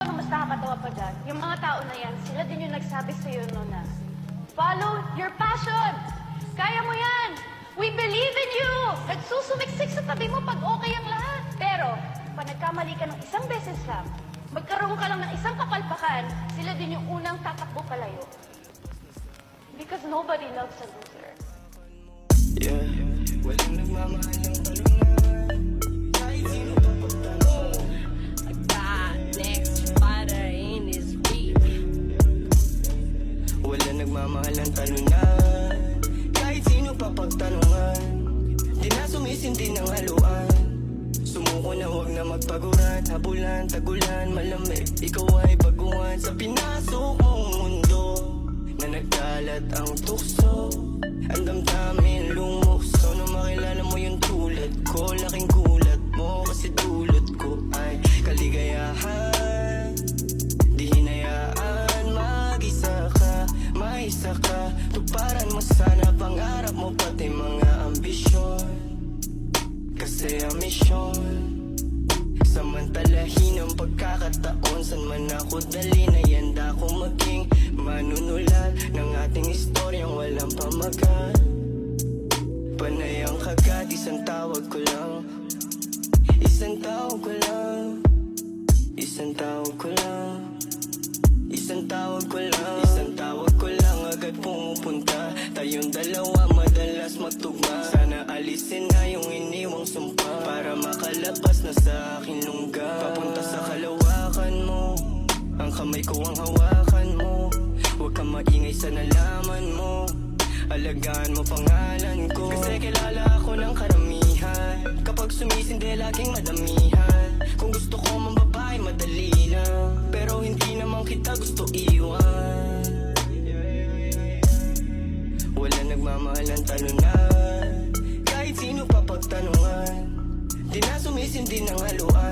ang mas nakakatawa pa dyan, yung mga tao na yan, sila din yung nagsabi sa'yo no na, follow your passion! Kaya mo yan! We believe in you! Nagsusumiksik sa tabi mo pag okay ang lahat. Pero, pag nagkamali ka ng isang beses lang, magkaroon ka lang ng isang kapalpakan, sila din yung unang tatakbo palayo. Because nobody loves a loser. Yeah, walang nagmamahal ng talungan. Kahit sino pa pagtanong. I got next fighter in this beat. Walang nagmamahal ng talunan. Kahit sino pa pagtanungan. Di na sumisindi ng haluan. Sumuko na huwag na magpaguran. Habulan, tagulan, malamig. Ikaw ay baguhan sa pinasok mong mundo. Na nagkalat ang tukso. Ang damdamin lumukso. Nung makilala mo yung tulad ko. Laking gulat mo kasi dulot ko ay kaligayahan. Di hinayaan, mag-isa ka, maisa ka. Tuparan mo sana pangarap mo pati mga ambisyon. Kasi ang misyon samantalahin ang pagkakataon. San man ako dali na yanda ko maging manunulat ng ating istoryang walang pamagat. Panay ang kagat, isang tawag ko lang. Isang tawag ko lang. Isang tawag ko lang. Isang tawag ko lang. Isang tawag ko lang agad pumupunta. Tayong dalawa madalas magtugma. Sana alisin na yung iniwang sumpa para makalabas na sa aking lungga. Papunta sa kalawakan mo. Ang kamay ko ang hawakan mo. Huwag kang maingay sa nalaman mo. Alagaan mo pangalan ko. Kasi kilala ako ng karamihan. Kapag sumisindi laging madamihan. Kung gusto ko mang babae madali lang. Pero hindi naman kita gusto iwan. Wala nagmamahal ng talunan. Kahit sino pa pagtanungan. Di na sumisindi ng haluan.